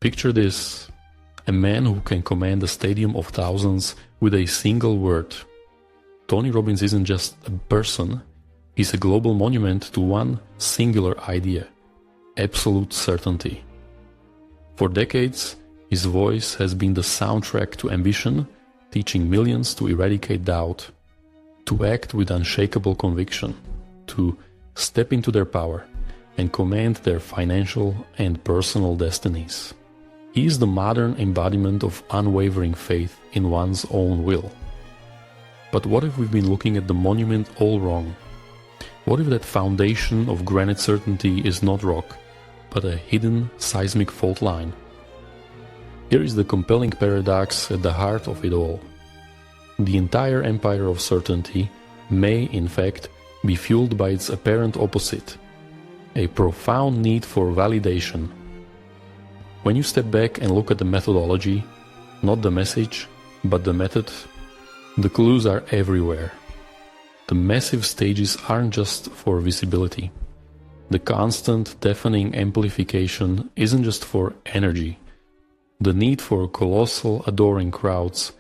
Picture this: a man who can command a stadium of thousands with a single word. Tony Robbins isn't just a person, he's a global monument to one singular idea: absolute certainty. For decades, his voice has been the soundtrack to ambition, teaching millions to eradicate doubt, to act with unshakable conviction, to step into their power and command their financial and personal destinies. He is the modern embodiment of unwavering faith in one's own will. But what if we've been looking at the monument all wrong? What if that foundation of granite certainty is not rock, but a hidden seismic fault line? Here is the compelling paradox at the heart of it all. The entire empire of certainty may, in fact, be fueled by its apparent opposite, a profound need for validation. When you step back and look at the methodology, not the message, but the method, the clues are everywhere. The massive stages aren't just for visibility. The constant deafening amplification isn't just for energy. The need for colossal adoring crowds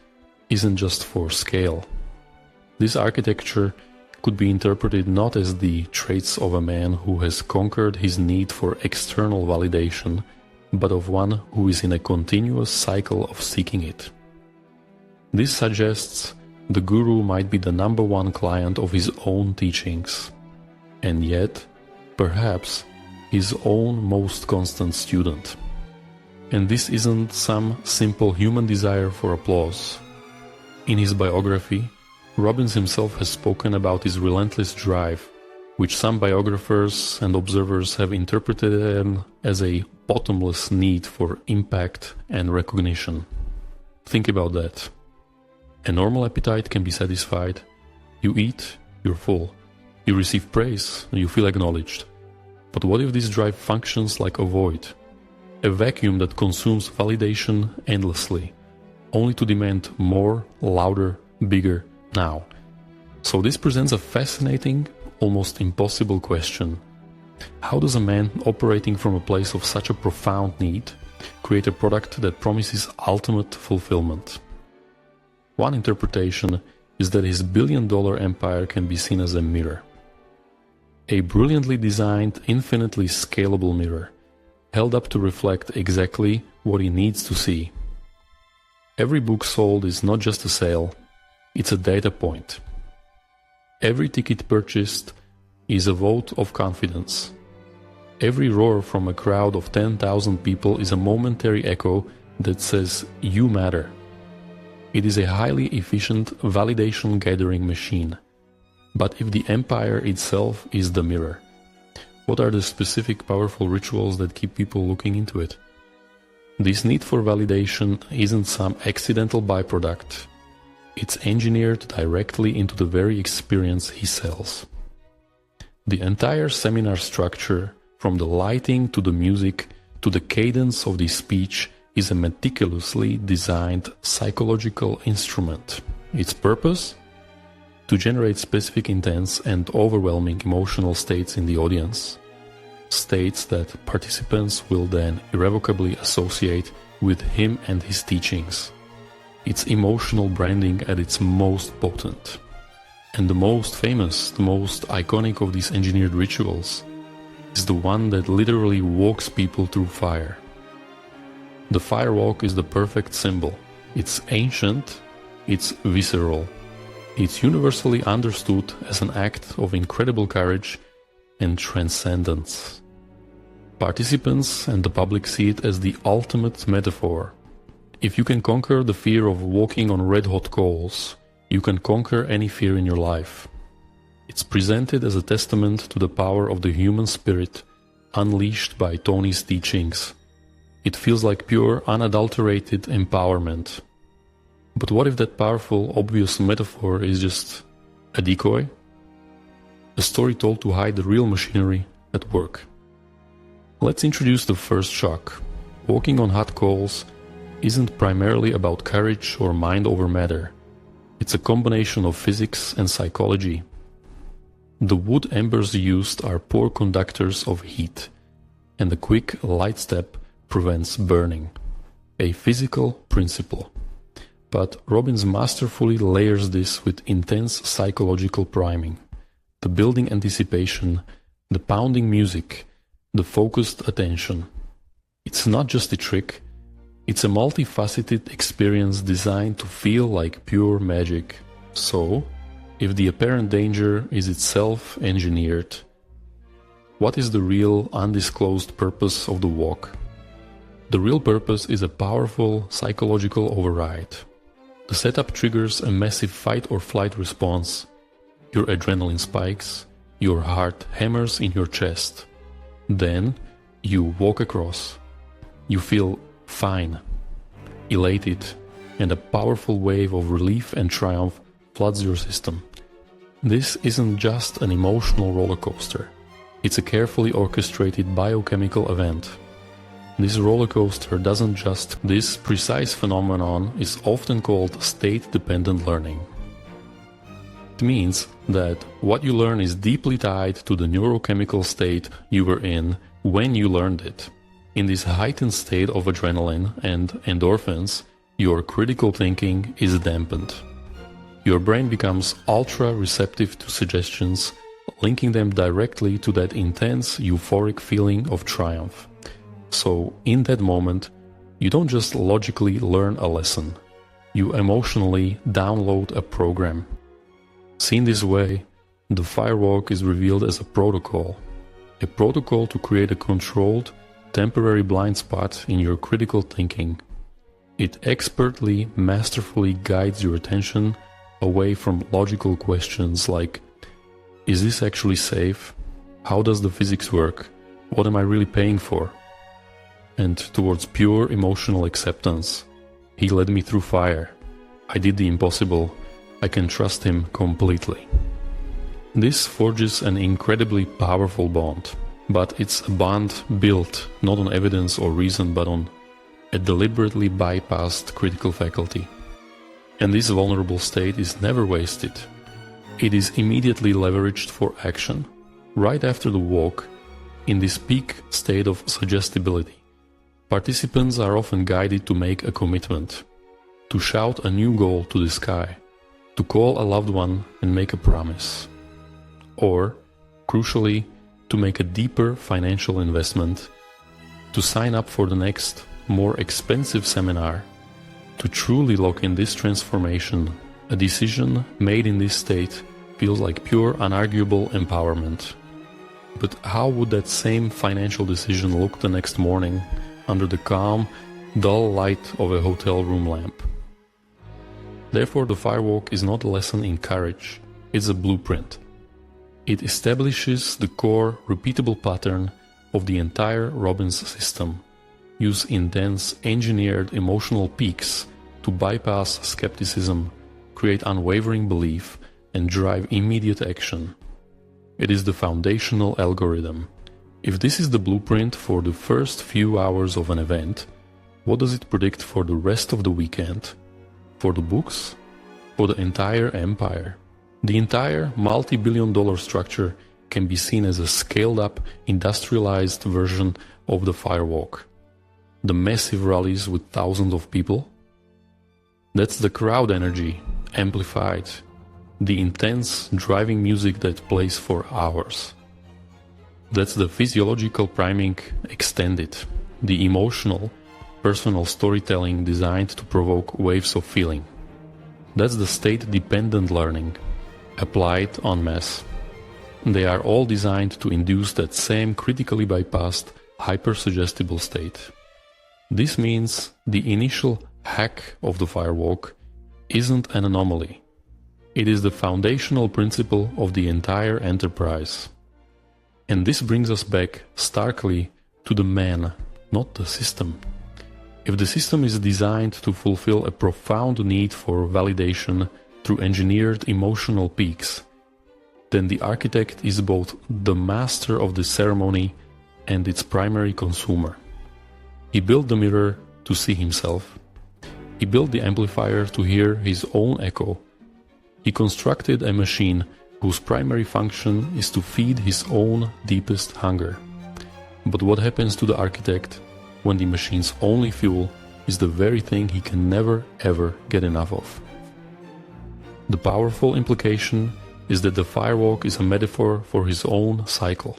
isn't just for scale. This architecture could be interpreted not as the traits of a man who has conquered his need for external validation, but of one who is in a continuous cycle of seeking it. This suggests the guru might be the number one client of his own teachings, and yet, perhaps, his own most constant student. And this isn't some simple human desire for applause. In his biography, Robbins himself has spoken about his relentless drive, which some biographers and observers have interpreted as a bottomless need for impact and recognition. Think about that. A normal appetite can be satisfied. You eat, you're full. You receive praise, you feel acknowledged. But what if this drive functions like a void? A vacuum that consumes validation endlessly, only to demand more, louder, bigger, now. So this presents a fascinating, almost impossible question. How does a man operating from a place of such a profound need create a product that promises ultimate fulfillment? One interpretation is that his billion-dollar empire can be seen as a mirror. A brilliantly designed, infinitely scalable mirror, held up to reflect exactly what he needs to see. Every book sold is not just a sale, it's a data point. Every ticket purchased is a vote of confidence. Every roar from a crowd of 10,000 people is a momentary echo that says, "You matter." It is a highly efficient validation gathering machine. But if the empire itself is the mirror, what are the specific powerful rituals that keep people looking into it? This need for validation isn't some accidental byproduct. It's engineered directly into the very experience he sells. The entire seminar structure, from the lighting to the music to the cadence of the speech, is a meticulously designed psychological instrument. Its purpose? To generate specific intense and overwhelming emotional states in the audience. States that participants will then irrevocably associate with him and his teachings. It's emotional branding at its most potent. And the most famous, the most iconic of these engineered rituals is the one that literally walks people through fire. The fire walk is the perfect symbol. It's ancient, it's visceral. It's universally understood as an act of incredible courage and transcendence. Participants and the public see it as the ultimate metaphor. If you can conquer the fear of walking on red-hot coals, you can conquer any fear in your life. It's presented as a testament to the power of the human spirit unleashed by Tony's teachings. It feels like pure, unadulterated empowerment. But what if that powerful, obvious metaphor is just a decoy? A story told to hide the real machinery at work. Let's introduce the first shock. Walking on hot coals isn't primarily about courage or mind over matter. It's a combination of physics and psychology. The wood embers used are poor conductors of heat, and the quick, light step prevents burning, a physical principle. But Robbins masterfully layers this with intense psychological priming, the building anticipation, the pounding music, the focused attention. It's not just a trick, it's a multifaceted experience designed to feel like pure magic. So, if the apparent danger is itself engineered, what is the real undisclosed purpose of the walk? The real purpose is a powerful psychological override. The setup triggers a massive fight or flight response. Your adrenaline spikes, your heart hammers in your chest. Then you walk across. You feel fine, elated, and a powerful wave of relief and triumph floods your system. This isn't just an emotional roller coaster. It's a carefully orchestrated biochemical event. This roller coaster doesn't just. This precise phenomenon is often called state-dependent learning. It means that what you learn is deeply tied to the neurochemical state you were in when you learned it. In this heightened state of adrenaline and endorphins, your critical thinking is dampened. Your brain becomes ultra-receptive to suggestions, linking them directly to that intense, euphoric feeling of triumph. So, in that moment, you don't just logically learn a lesson, you emotionally download a program. Seen this way, the firewalk is revealed as a protocol to create a controlled, temporary blind spot in your critical thinking. It expertly, masterfully guides your attention away from logical questions like, is this actually safe? How does the physics work? What am I really paying for? And towards pure emotional acceptance. He led me through fire. I did the impossible. I can trust him completely. This forges an incredibly powerful bond, but it's a bond built not on evidence or reason, but on a deliberately bypassed critical faculty. And this vulnerable state is never wasted. It is immediately leveraged for action. Right after the walk, in this peak state of suggestibility, participants are often guided to make a commitment, to shout a new goal to the sky, to call a loved one and make a promise, or, crucially, to make a deeper financial investment, to sign up for the next, more expensive seminar, to truly lock in this transformation. A decision made in this state feels like pure, unarguable empowerment. But how would that same financial decision look the next morning under the calm, dull light of a hotel room lamp? Therefore, the firewalk is not a lesson in courage, it's a blueprint. It establishes the core, repeatable pattern of the entire Robbins system. Use intense, engineered emotional peaks to bypass skepticism, create unwavering belief, and drive immediate action. It is the foundational algorithm. If this is the blueprint for the first few hours of an event, what does it predict for the rest of the weekend? For the books? For the entire empire? The entire multi-billion-dollar structure can be seen as a scaled-up, industrialized version of the firewalk. The massive rallies with thousands of people? That's the crowd energy, amplified. The intense, driving music that plays for hours. That's the physiological priming extended. The emotional, personal storytelling designed to provoke waves of feeling. That's the state-dependent learning, applied en masse. They are all designed to induce that same critically bypassed, hyper-suggestible state. This means the initial hack of the firewalk isn't an anomaly. It is the foundational principle of the entire enterprise. And this brings us back starkly to the man, not the system. If the system is designed to fulfill a profound need for validation through engineered emotional peaks, then the architect is both the master of the ceremony and its primary consumer. He built the mirror to see himself. He built the amplifier to hear his own echo. He constructed a machine whose primary function is to feed his own deepest hunger. But what happens to the architect when the machine's only fuel is the very thing he can never ever get enough of. The powerful implication is that the firewalk is a metaphor for his own cycle.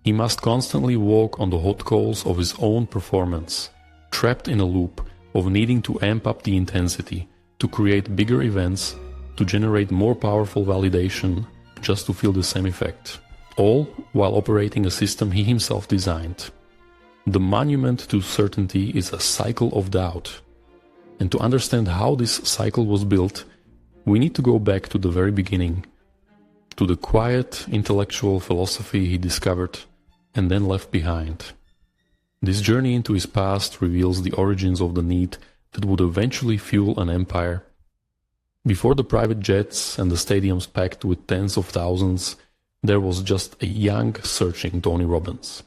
He must constantly walk on the hot coals of his own performance, trapped in a loop of needing to amp up the intensity, to create bigger events, to generate more powerful validation, just to feel the same effect, all while operating a system he himself designed. The monument to certainty is a cycle of doubt. And to understand how this cycle was built, we need to go back to the very beginning, to the quiet intellectual philosophy he discovered and then left behind. This journey into his past reveals the origins of the need that would eventually fuel an empire. Before the private jets and the stadiums packed with tens of thousands, there was just a young, searching Tony Robbins.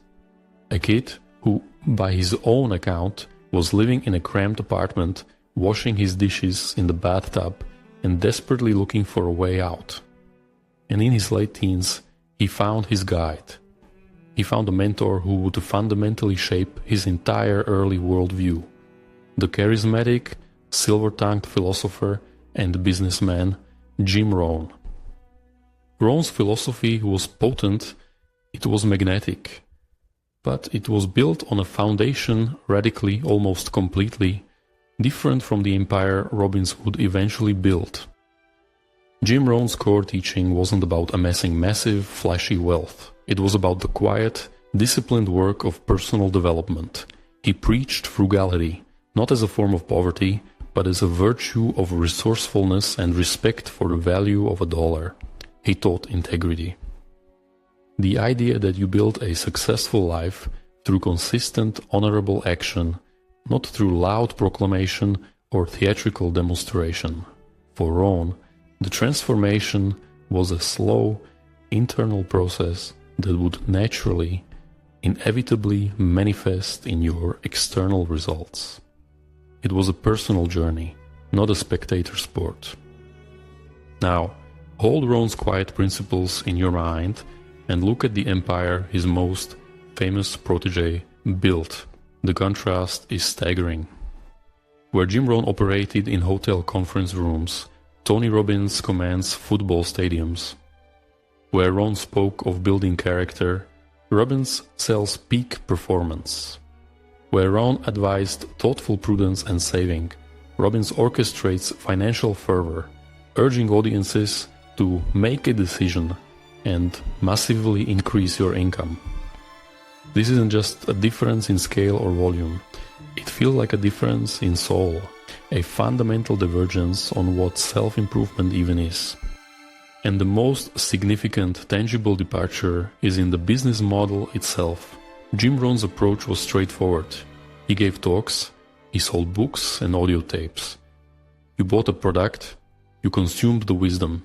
A kid who, by his own account, was living in a cramped apartment, washing his dishes in the bathtub, and desperately looking for a way out. And in his late teens, he found his guide. He found a mentor who would fundamentally shape his entire early worldview. The charismatic, silver-tongued philosopher and businessman Jim Rohn. Rohn's philosophy was potent, it was magnetic, but it was built on a foundation radically, almost completely, different from the empire Robbins would eventually build. Jim Rohn's core teaching wasn't about amassing massive, flashy wealth. It was about the quiet, disciplined work of personal development. He preached frugality, not as a form of poverty, but as a virtue of resourcefulness and respect for the value of a dollar. He taught integrity. The idea that you build a successful life through consistent, honorable action, not through loud proclamation or theatrical demonstration. For Rohn, the transformation was a slow, internal process that would naturally, inevitably manifest in your external results. It was a personal journey, not a spectator sport. Now, hold Rohn's quiet principles in your mind and look at the empire his most famous protege built. The contrast is staggering. Where Jim Rohn operated in hotel conference rooms, Tony Robbins commands football stadiums. Where Rohn spoke of building character, Robbins sells peak performance. Where Rohn advised thoughtful prudence and saving, Robbins orchestrates financial fervor, urging audiences to make a decision and massively increase your income. This isn't just a difference in scale or volume. It feels like a difference in soul, a fundamental divergence on what self-improvement even is. And the most significant tangible departure is in the business model itself. Jim Rohn's approach was straightforward. He gave talks, he sold books and audio tapes. You bought a product, you consumed the wisdom.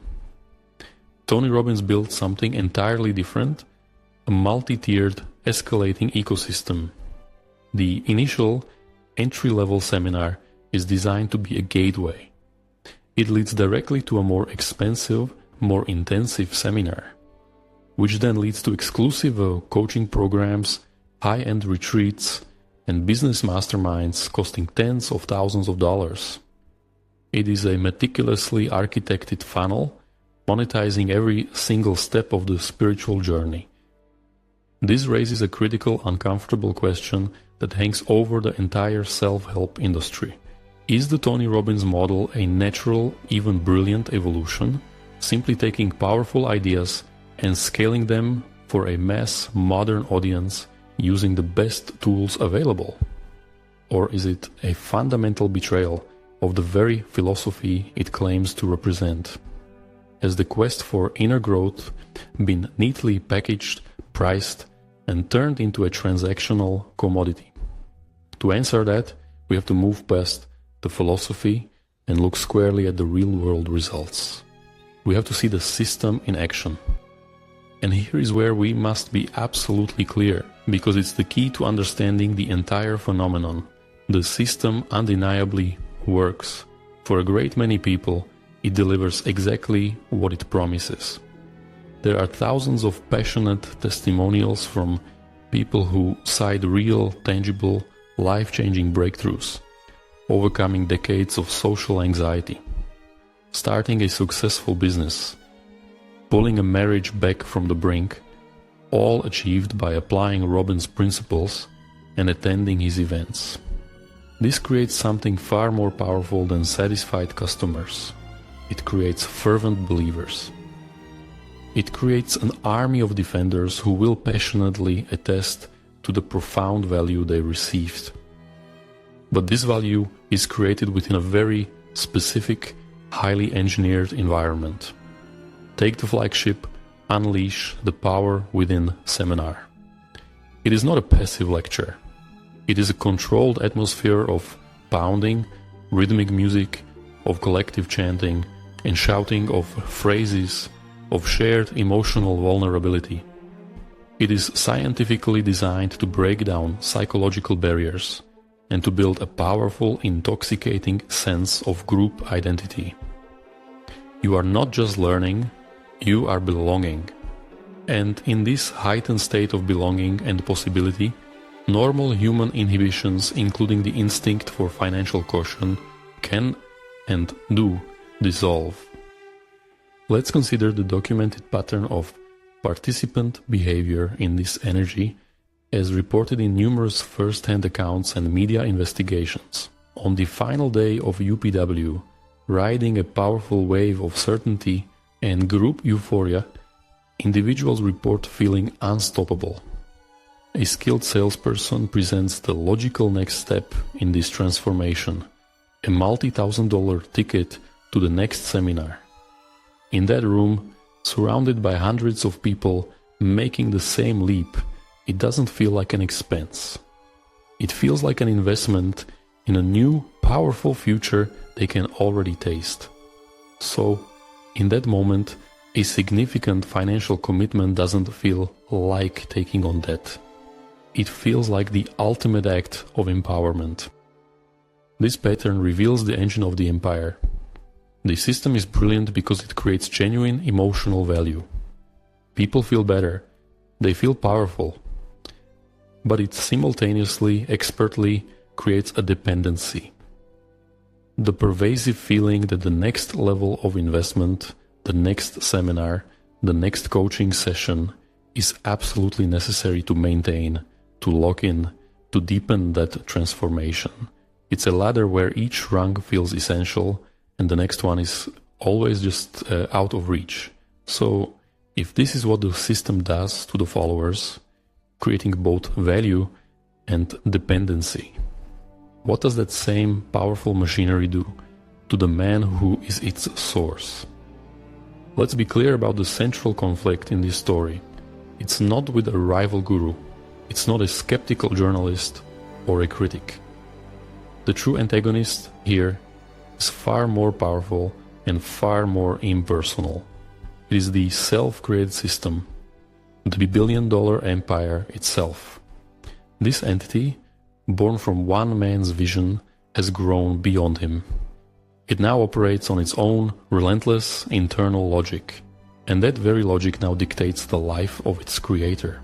Tony Robbins built something entirely different, a multi-tiered, escalating ecosystem. The initial entry-level seminar is designed to be a gateway. It leads directly to a more expensive, more intensive seminar, which then leads to exclusive coaching programs, high-end retreats, and business masterminds costing tens of thousands of dollars. It is a meticulously architected funnel, monetizing every single step of the spiritual journey. This raises a critical, uncomfortable question that hangs over the entire self-help industry. Is the Tony Robbins model a natural, even brilliant evolution, simply taking powerful ideas and scaling them for a mass modern audience using the best tools available? Or is it a fundamental betrayal of the very philosophy it claims to represent? Has the quest for inner growth been neatly packaged, priced, and turned into a transactional commodity? To answer that, we have to move past the philosophy and look squarely at the real-world results. We have to see the system in action. And here is where we must be absolutely clear, because it's the key to understanding the entire phenomenon. The system undeniably works. For a great many people, it delivers exactly what it promises. There are thousands of passionate testimonials from People who cite real, tangible, life-changing breakthroughs, overcoming decades of social anxiety, starting a successful business, pulling a marriage back from the brink, all achieved by applying Robbins' principles and attending his events. This creates something far more powerful than satisfied customers. It creates fervent believers. It creates an army of defenders who will passionately attest to the profound value they received. But this value is created within a very specific, highly engineered environment. Take the flagship Unleash the Power Within seminar. It is not a passive lecture. It is a controlled atmosphere of pounding, rhythmic music, of collective chanting and shouting of phrases, of shared emotional vulnerability. It is scientifically designed to break down psychological barriers and to build a powerful, intoxicating sense of group identity. You are not just learning, you are belonging. And in this heightened state of belonging and possibility, normal human inhibitions, including the instinct for financial caution, can and do dissolve. Let's consider the documented pattern of participant behavior in this energy as reported in numerous first-hand accounts and media investigations. On the final day of UPW, riding a powerful wave of certainty and group euphoria, individuals report feeling unstoppable. A skilled salesperson presents the logical next step in this transformation, a multi-$1,000 ticket to the next seminar. In that room, surrounded by hundreds of people making the same leap, it doesn't feel like an expense. It feels like an investment in a new, powerful future they can already taste. So, in that moment, a significant financial commitment doesn't feel like taking on debt. It feels like the ultimate act of empowerment. This pattern reveals the engine of the empire. The system is brilliant because it creates genuine emotional value. People feel better, they feel powerful. But it simultaneously, expertly creates a dependency. The pervasive feeling that the next level of investment, the next seminar, the next coaching session is absolutely necessary to maintain, to lock in, to deepen that transformation. It's a ladder where each rung feels essential and the next one is always just out of reach. So, if this is what the system does to the followers, creating both value and dependency, what does that same powerful machinery do to the man who is its source? Let's be clear about the central conflict in this story. It's not with a rival guru. It's not a skeptical journalist or a critic. The true antagonist here is far more powerful and far more impersonal. It is the self-created system, the billion-dollar empire itself. This entity, born from one man's vision, has grown beyond him. It now operates on its own relentless internal logic, and that very logic now dictates the life of its creator.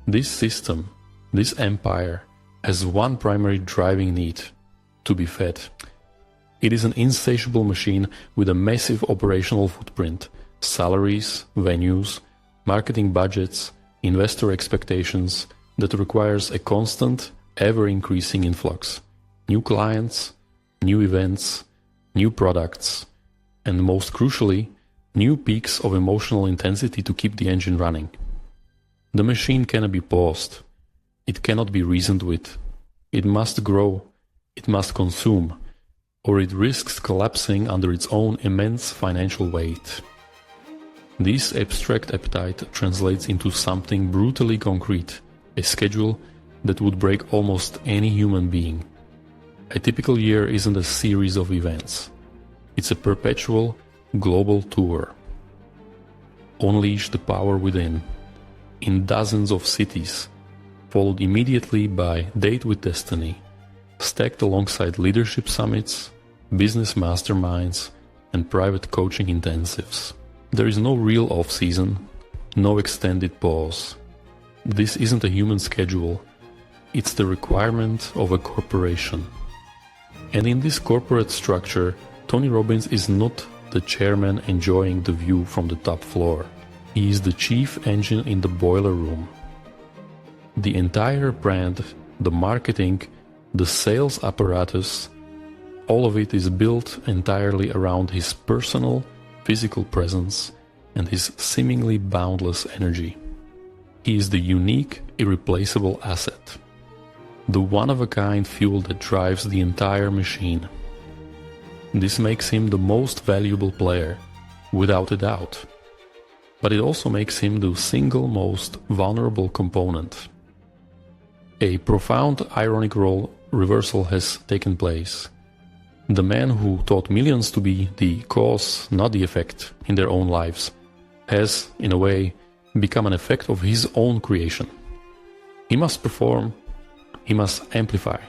This system, this empire, has one primary driving need: to be fed. It is an insatiable machine with a massive operational footprint, salaries, venues, marketing budgets, investor expectations that requires a constant, ever-increasing influx. New clients, new events, new products, and most crucially, new peaks of emotional intensity to keep the engine running. The machine cannot be paused. It cannot be reasoned with. It must grow. It must consume, or it risks collapsing under its own immense financial weight. This abstract appetite translates into something brutally concrete, a schedule that would break almost any human being. A typical year isn't a series of events. It's a perpetual, global tour. Unleash the power within, in dozens of cities, followed immediately by Date with Destiny, stacked alongside leadership summits, business masterminds, and private coaching intensives. There is no real off-season, no extended pause. This isn't a human schedule, it's the requirement of a corporation. And in this corporate structure, Tony Robbins is not the chairman enjoying the view from the top floor. He is the chief engine in the boiler room. The entire brand, the marketing, the sales apparatus, all of it is built entirely around his personal, physical presence and his seemingly boundless energy. He is the unique, irreplaceable asset, the one-of-a-kind fuel that drives the entire machine. This makes him the most valuable player, without a doubt. But it also makes him the single most vulnerable component. A profound ironic role reversal has taken place. The man who taught millions to be the cause, not the effect, in their own lives, has, in a way, become an effect of his own creation. He must perform, he must amplify,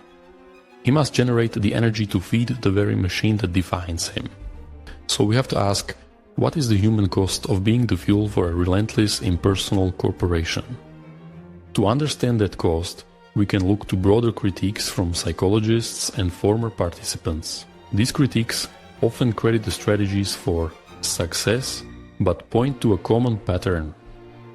he must generate the energy to feed the very machine that defines him. So we have to ask, what is the human cost of being the fuel for a relentless, impersonal corporation? To understand that cost, we can look to broader critiques from psychologists and former participants. These critiques often credit the strategies for success, but point to a common pattern.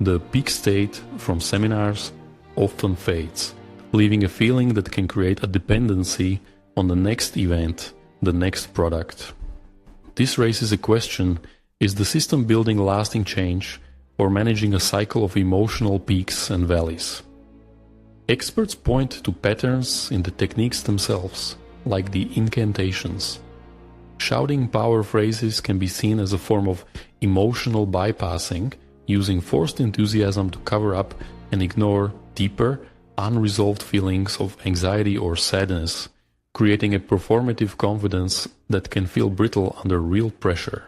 The peak state from seminars often fades, leaving a feeling that can create a dependency on the next event, the next product. This raises a question: is the system building lasting change or managing a cycle of emotional peaks and valleys? Experts point to patterns in the techniques themselves, like the incantations. Shouting power phrases can be seen as a form of emotional bypassing, using forced enthusiasm to cover up and ignore deeper, unresolved feelings of anxiety or sadness, creating a performative confidence that can feel brittle under real pressure.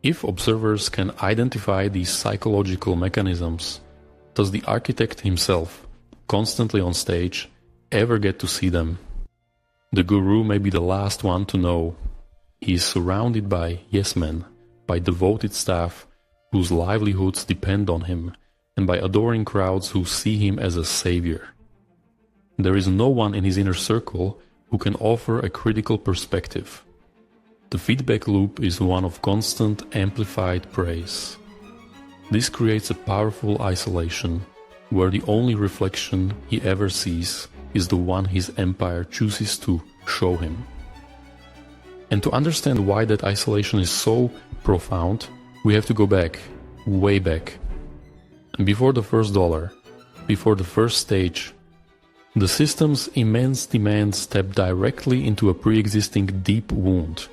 If observers can identify these psychological mechanisms, does the architect himself, constantly on stage, ever get to see them? The guru may be the last one to know. He is surrounded by yes men, by devoted staff whose livelihoods depend on him, and by adoring crowds who see him as a savior. There is no one in his inner circle who can offer a critical perspective. The feedback loop is one of constant, amplified praise. This creates a powerful isolation, where the only reflection he ever sees is the one his empire chooses to show him. And to understand why that isolation is so profound, we have to go back, way back. Before the first dollar, before the first stage, the system's immense demand stepped directly into a pre-existing deep wound,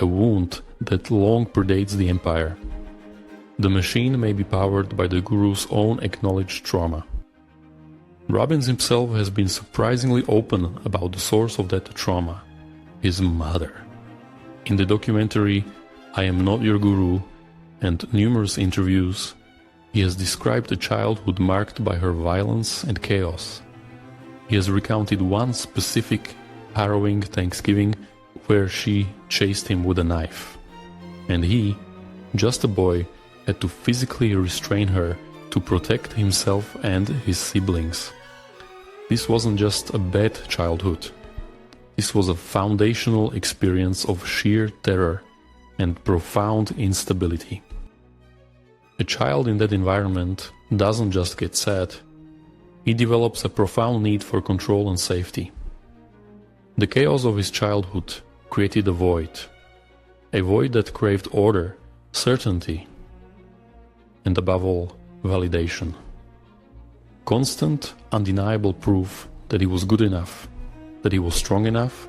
a wound that long predates the empire. The machine may be powered by the guru's own acknowledged trauma. Robbins himself has been surprisingly open about the source of that trauma, his mother. In the documentary I Am Not Your Guru and numerous interviews, he has described a childhood marked by her violence and chaos. He has recounted one specific harrowing Thanksgiving where she chased him with a knife, and he, just a boy, had to physically restrain her to protect himself and his siblings. This wasn't just a bad childhood. This was a foundational experience of sheer terror and profound instability. A child in that environment doesn't just get sad, he develops a profound need for control and safety. The chaos of his childhood created a void that craved order, certainty, and above all, validation. Constant, undeniable proof that he was good enough, that he was strong enough,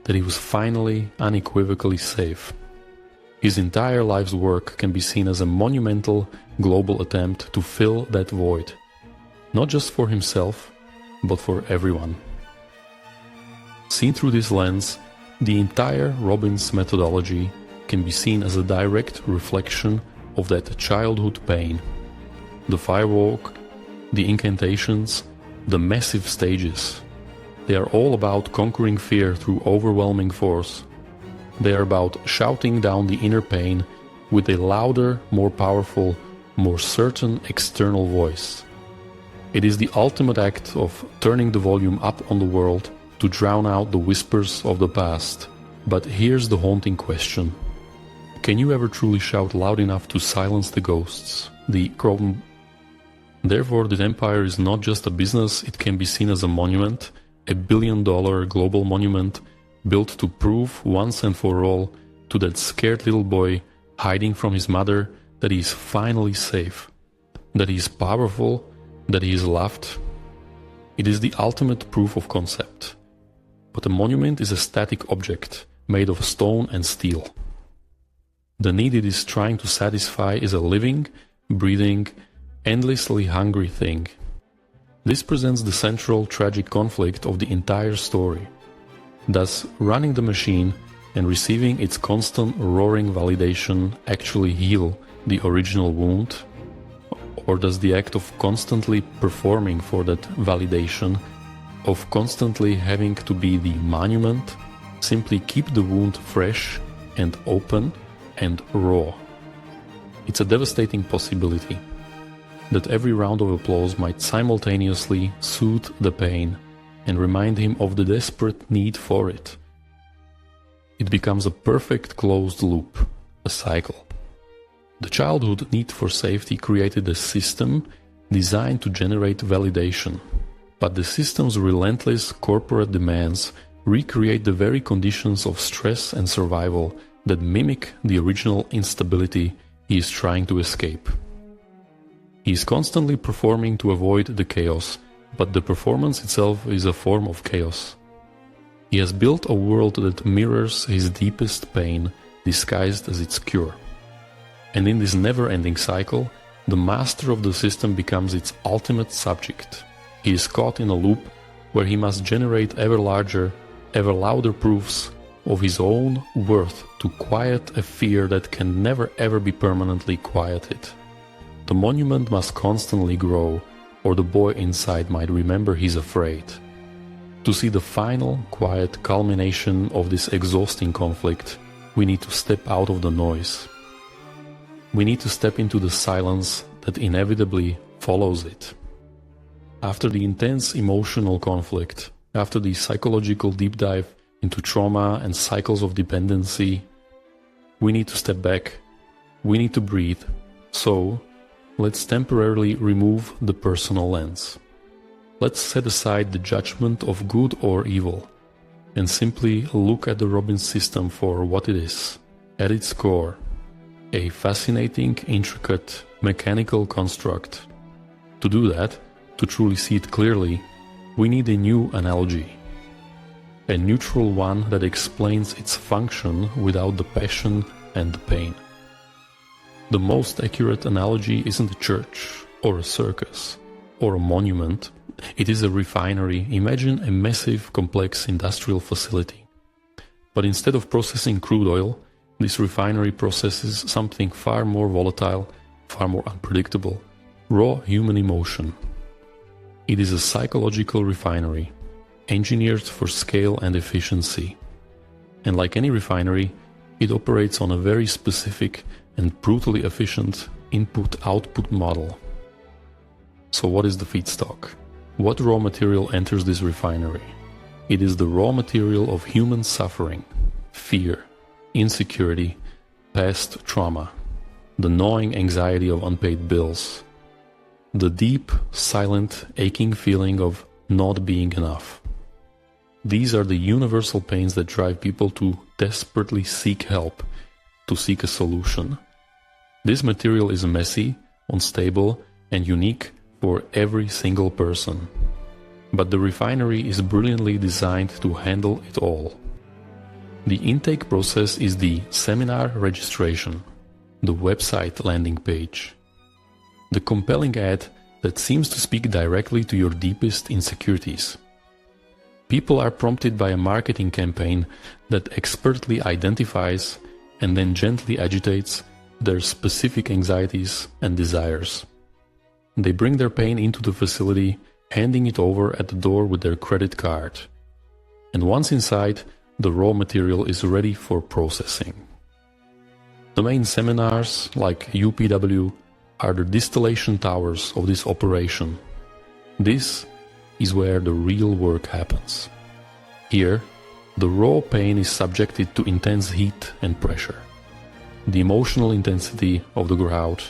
that he was finally, unequivocally safe. His entire life's work can be seen as a monumental, global attempt to fill that void, not just for himself, but for everyone. Seen through this lens, the entire Robbins methodology can be seen as a direct reflection of that childhood pain. The firewalk, the incantations, the massive stages, they are all about conquering fear through overwhelming force. They are about shouting down the inner pain with a louder, more powerful, more certain external voice. It is the ultimate act of turning the volume up on the world to drown out the whispers of the past. But here's the haunting question. Can you ever truly shout loud enough to silence the ghosts? Therefore, the empire is not just a business, it can be seen as a monument, a billion-dollar global monument built to prove once and for all to that scared little boy hiding from his mother that he is finally safe, that he is powerful, that he is loved. It is the ultimate proof of concept. But a monument is a static object made of stone and steel. The need it is trying to satisfy is a living, breathing, endlessly hungry thing. This presents the central tragic conflict of the entire story. Does running the machine and receiving its constant roaring validation actually heal the original wound? Or does the act of constantly performing for that validation, of constantly having to be the monument, simply keep the wound fresh and open and raw? It's a devastating possibility that every round of applause might simultaneously soothe the pain and remind him of the desperate need for it. It becomes a perfect closed loop, a cycle. The childhood need for safety created a system designed to generate validation, but the system's relentless corporate demands recreate the very conditions of stress and survival that mimic the original instability he is trying to escape. He is constantly performing to avoid the chaos, but the performance itself is a form of chaos. He has built a world that mirrors his deepest pain, disguised as its cure. And in this never-ending cycle, the master of the system becomes its ultimate subject. He is caught in a loop where he must generate ever larger, ever louder proofs of his own worth to quiet a fear that can never ever be permanently quieted. The monument must constantly grow, or the boy inside might remember he's afraid. To see the final, quiet culmination of this exhausting conflict, we need to step out of the noise. We need to step into the silence that inevitably follows it. After the intense emotional conflict, after the psychological deep dive into trauma and cycles of dependency, we need to step back. We need to breathe. So, let's temporarily remove the personal lens. Let's set aside the judgment of good or evil and simply look at the Robbins system for what it is, at its core, a fascinating, intricate, mechanical construct. To do that, to truly see it clearly, we need a new analogy, a neutral one that explains its function without the passion and the pain. The most accurate analogy isn't a church, or a circus, or a monument. It is a refinery. Imagine a massive, complex industrial facility. But instead of processing crude oil, this refinery processes something far more volatile, far more unpredictable, raw human emotion. It is a psychological refinery, engineered for scale and efficiency. And like any refinery, it operates on a very specific and brutally efficient input-output model. So what is the feedstock? What raw material enters this refinery? It is the raw material of human suffering, fear, insecurity, past trauma, the gnawing anxiety of unpaid bills, the deep, silent, aching feeling of not being enough. These are the universal pains that drive people to desperately seek help, to seek a solution. This material is messy, unstable, and unique for every single person. But the refinery is brilliantly designed to handle it all. The intake process is the seminar registration, the website landing page, the compelling ad that seems to speak directly to your deepest insecurities. People are prompted by a marketing campaign that expertly identifies and then gently agitates their specific anxieties and desires. They bring their pain into the facility, handing it over at the door with their credit card. And once inside, the raw material is ready for processing. The main seminars, like UPW, are the distillation towers of this operation. This is where the real work happens. Here, the raw pain is subjected to intense heat and pressure. The emotional intensity of the crowd,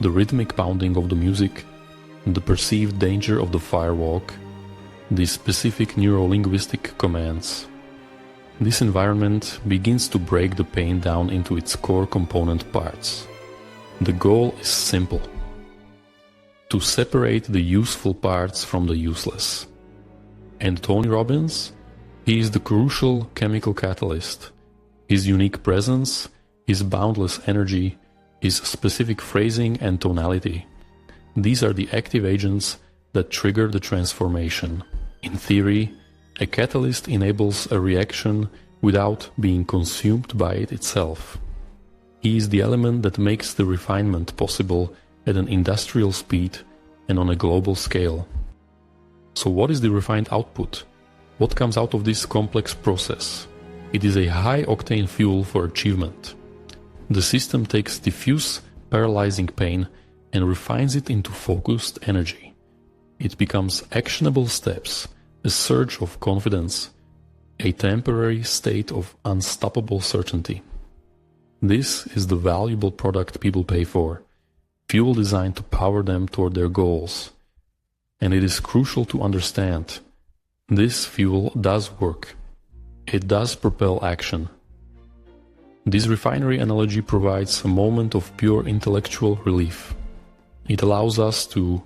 the rhythmic pounding of the music, the perceived danger of the firewalk, the specific neuro-linguistic commands. This environment begins to break the pain down into its core component parts. The goal is simple: to separate the useful parts from the useless. And Tony Robbins? He is the crucial chemical catalyst. His unique presence, his boundless energy, his specific phrasing and tonality. These are the active agents that trigger the transformation. In theory, a catalyst enables a reaction without being consumed by it itself. He is the element that makes the refinement possible at an industrial speed and on a global scale. So what is the refined output? What comes out of this complex process? It is a high-octane fuel for achievement. The system takes diffuse, paralyzing pain and refines it into focused energy. It becomes actionable steps, a surge of confidence, a temporary state of unstoppable certainty. This is the valuable product people pay for, fuel designed to power them toward their goals. And it is crucial to understand, this fuel does work. It does propel action. This refinery analogy provides a moment of pure intellectual relief. It allows us to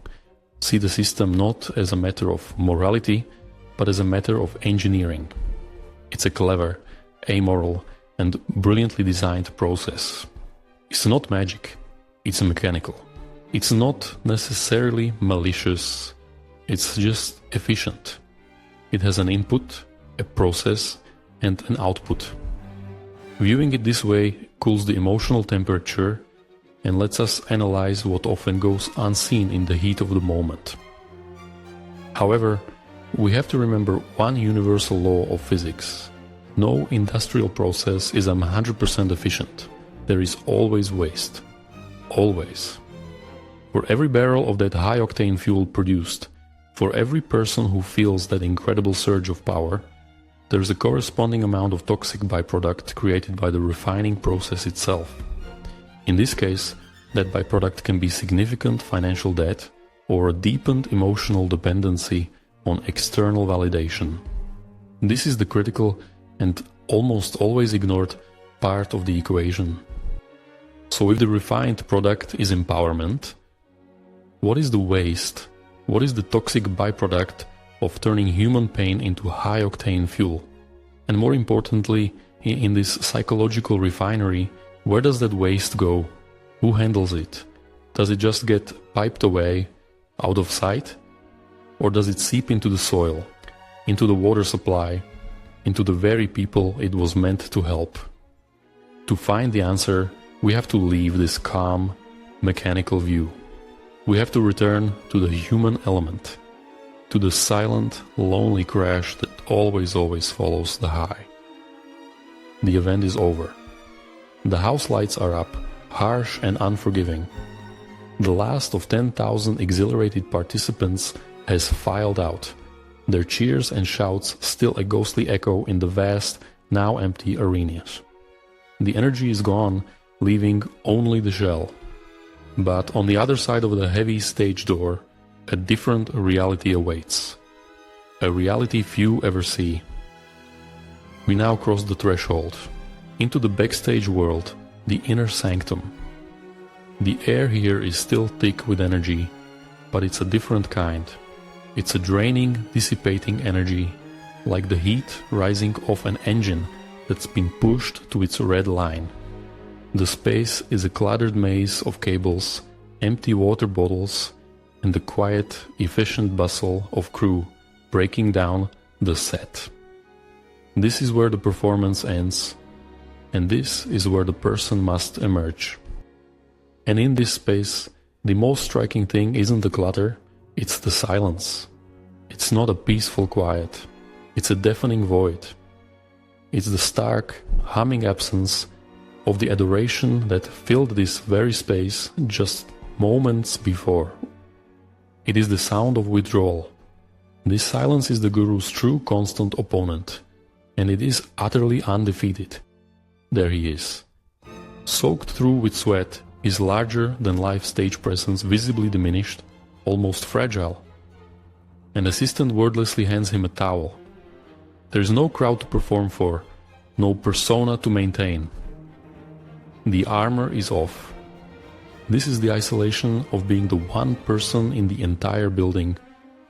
see the system not as a matter of morality, but as a matter of engineering. It's a clever, amoral, and brilliantly designed process. It's not magic, it's mechanical. It's not necessarily malicious, it's just efficient. It has an input, a process, and an output. Viewing it this way cools the emotional temperature and lets us analyze what often goes unseen in the heat of the moment. However, we have to remember one universal law of physics. No industrial process is 100% efficient. There is always waste. Always. For every barrel of that high-octane fuel produced, for every person who feels that incredible surge of power, there is a corresponding amount of toxic byproduct created by the refining process itself. In this case, that byproduct can be significant financial debt or a deepened emotional dependency on external validation. This is the critical and almost always ignored part of the equation. So if the refined product is empowerment, what is the waste? What is the toxic byproduct of turning human pain into high-octane fuel? And more importantly, in this psychological refinery, where does that waste go? Who handles it? Does it just get piped away, out of sight? Or does it seep into the soil, into the water supply, into the very people it was meant to help? To find the answer, we have to leave this calm, mechanical view. We have to return to the human element, to the silent, lonely crash that always follows the high. The event is over. The house lights are up, harsh and unforgiving. The last of 10,000 exhilarated participants has filed out, their cheers and shouts still a ghostly echo in the vast, now empty arenas. The energy is gone, leaving only the shell. But on the other side of the heavy stage door, a different reality awaits. A reality few ever see. We now cross the threshold, into the backstage world, the inner sanctum. The air here is still thick with energy, but it's a different kind. It's a draining, dissipating energy, like the heat rising off an engine that's been pushed to its red line. The space is a cluttered maze of cables, empty water bottles, and the quiet, efficient bustle of crew breaking down the set. This is where the performance ends, and this is where the person must emerge. And in this space, the most striking thing isn't the clutter, it's the silence. It's not a peaceful quiet, it's a deafening void. It's the stark, humming absence of the adoration that filled this very space just moments before. It is the sound of withdrawal. This silence is the guru's true constant opponent, and it is utterly undefeated. There he is. Soaked through with sweat, his larger-than-life stage presence visibly diminished, almost fragile. An assistant wordlessly hands him a towel. There is no crowd to perform for, no persona to maintain. The armor is off. This is the isolation of being the one person in the entire building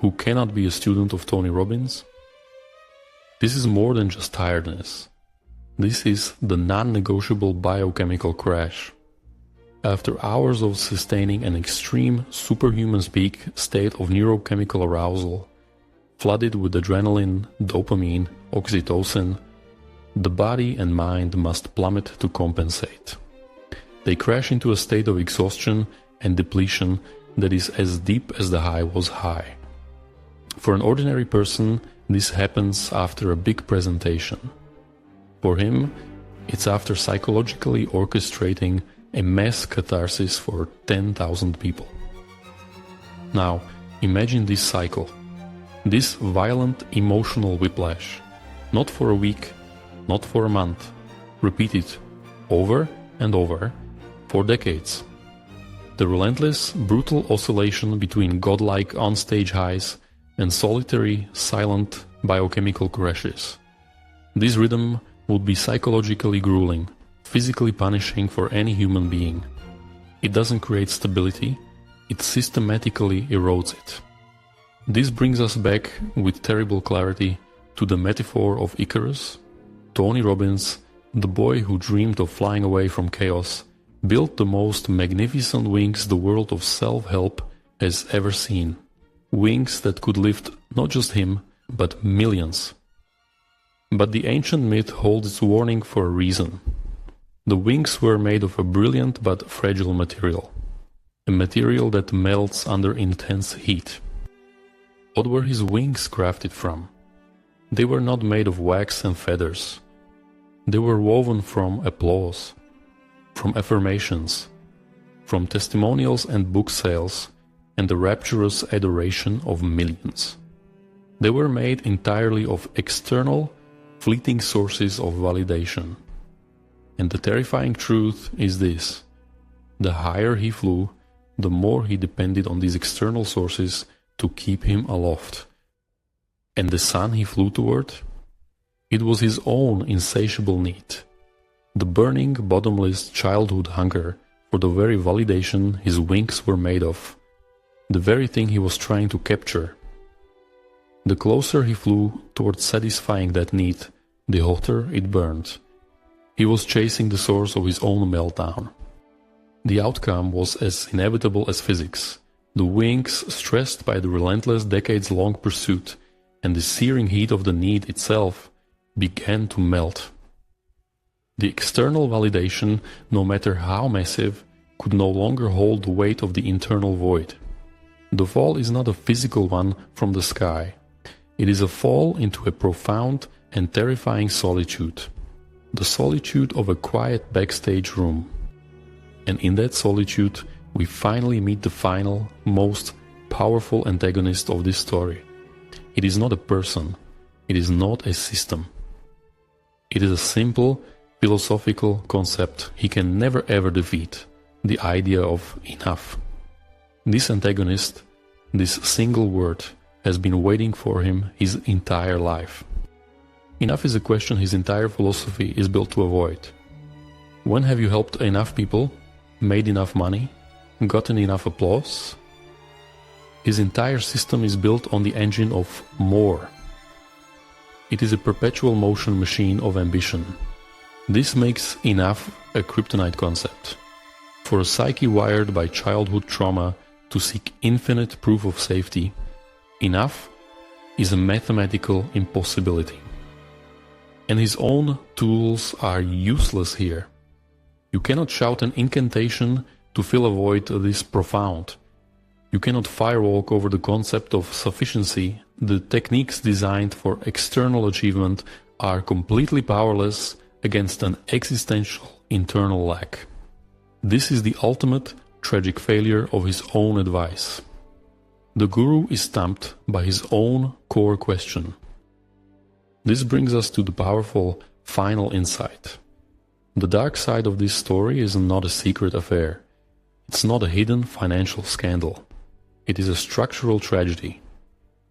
who cannot be a student of Tony Robbins. This is more than just tiredness. This is the non-negotiable biochemical crash. After hours of sustaining an extreme superhuman peak state of neurochemical arousal, flooded with adrenaline, dopamine, oxytocin, the body and mind must plummet to compensate. They crash into a state of exhaustion and depletion that is as deep as the high was high. For an ordinary person, this happens after a big presentation. For him, it's after psychologically orchestrating a mass catharsis for 10,000 people. Now, imagine this cycle, this violent emotional whiplash, not for a week, not for a month, repeated over and over for decades. The relentless, brutal oscillation between godlike onstage highs and solitary, silent biochemical crashes. This rhythm would be psychologically grueling, physically punishing for any human being. It doesn't create stability, it systematically erodes it. This brings us back with terrible clarity to the metaphor of Icarus. Tony Robbins, the boy who dreamed of flying away from chaos, built the most magnificent wings the world of self-help has ever seen. Wings that could lift not just him, but millions. But the ancient myth holds its warning for a reason. The wings were made of a brilliant but fragile material, a material that melts under intense heat. What were his wings crafted from? They were not made of wax and feathers. They were woven from applause, from affirmations, from testimonials and book sales, and the rapturous adoration of millions. They were made entirely of external, fleeting sources of validation. And the terrifying truth is this: the higher he flew, the more he depended on these external sources to keep him aloft. And the sun he flew toward? It was his own insatiable need, the burning, bottomless childhood hunger for the very validation his wings were made of, the very thing he was trying to capture. The closer he flew towards satisfying that need, the hotter it burned. He was chasing the source of his own meltdown. The outcome was as inevitable as physics. The wings, stressed by the relentless decades-long pursuit and the searing heat of the need itself, began to melt. The external validation, no matter how massive, could no longer hold the weight of the internal void. The fall is not a physical one from the sky. It is a fall into a profound and terrifying solitude. The solitude of a quiet backstage room. And in that solitude, we finally meet the final, most powerful antagonist of this story. It is not a person. It is not a system. It is a simple, philosophical concept he can never ever defeat, the idea of enough. This antagonist, this single word, has been waiting for him his entire life. Enough is a question his entire philosophy is built to avoid. When have you helped enough people, made enough money, gotten enough applause? His entire system is built on the engine of more. It is a perpetual motion machine of ambition. This makes enough a kryptonite concept. For a psyche wired by childhood trauma to seek infinite proof of safety, enough is a mathematical impossibility. And his own tools are useless here. You cannot shout an incantation to fill a void this profound. You cannot firewalk over the concept of sufficiency. The techniques designed for external achievement are completely powerless against an existential internal lack. This is the ultimate tragic failure of his own advice. The guru is stumped by his own core question. This brings us to the powerful final insight. The dark side of this story is not a secret affair. It's not a hidden financial scandal. It is a structural tragedy.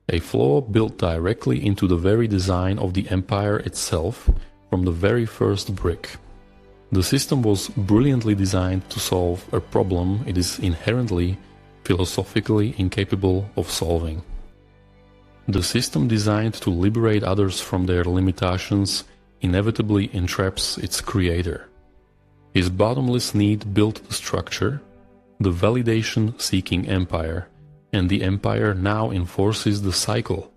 A flaw built directly into the very design of the empire itself from the very first brick. The system was brilliantly designed to solve a problem it is inherently, philosophically incapable of solving. The system designed to liberate others from their limitations inevitably entraps its creator. His bottomless need built the structure, the validation-seeking empire, and the empire now enforces the cycle.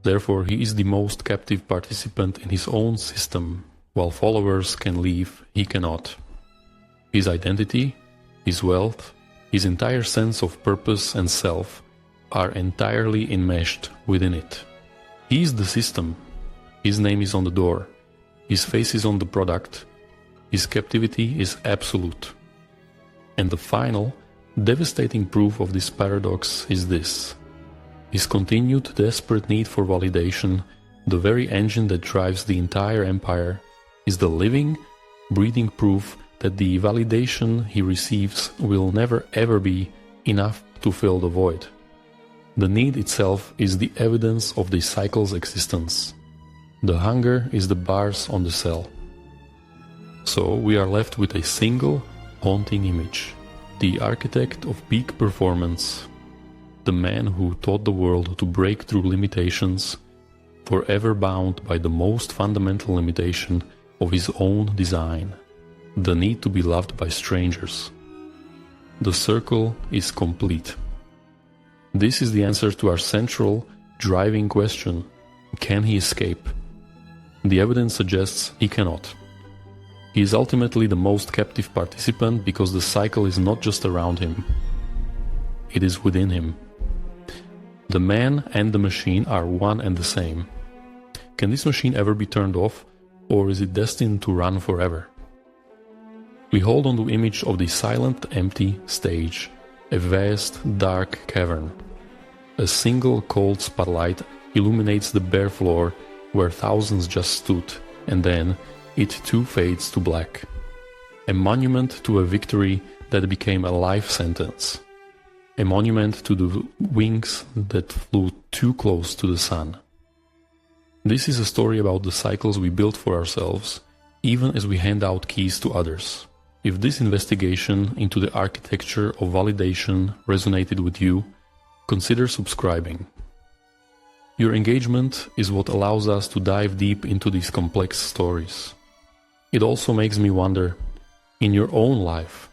Therefore, he is the most captive participant in his own system. While followers can leave, he cannot. His identity, his wealth, his entire sense of purpose and self are entirely enmeshed within it. He is the system. His name is on the door. His face is on the product. His captivity is absolute. And the final, devastating proof of this paradox is this. His continued desperate need for validation, the very engine that drives the entire empire, is the living, breathing proof that the validation he receives will never ever be enough to fill the void. The need itself is the evidence of the cycle's existence. The hunger is the bars on the cell. So we are left with a single, haunting image. The architect of peak performance, the man who taught the world to break through limitations, forever bound by the most fundamental limitation of his own design, the need to be loved by strangers. The circle is complete. This is the answer to our central, driving question: can he escape? The evidence suggests he cannot. He is ultimately the most captive participant because the cycle is not just around him. It is within him. The man and the machine are one and the same. Can this machine ever be turned off, or is it destined to run forever? We hold on to the image of the silent, empty stage, a vast, dark cavern. A single cold spotlight illuminates the bare floor where thousands just stood, and then it too fades to black. A monument to a victory that became a life sentence. A monument to the wings that flew too close to the sun. This is a story about the cycles we build for ourselves, even as we hand out keys to others. If this investigation into the architecture of validation resonated with you, consider subscribing. Your engagement is what allows us to dive deep into these complex stories. It also makes me wonder, in your own life,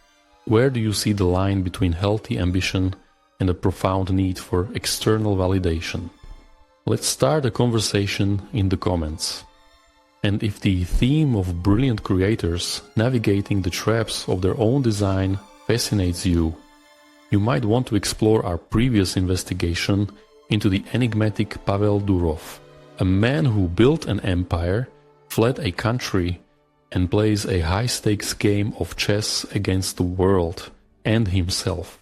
where do you see the line between healthy ambition and a profound need for external validation? Let's start a conversation in the comments. And if the theme of brilliant creators navigating the traps of their own design fascinates you, you might want to explore our previous investigation into the enigmatic Pavel Durov, a man who built an empire, fled a country, and plays a high-stakes game of chess against the world and himself.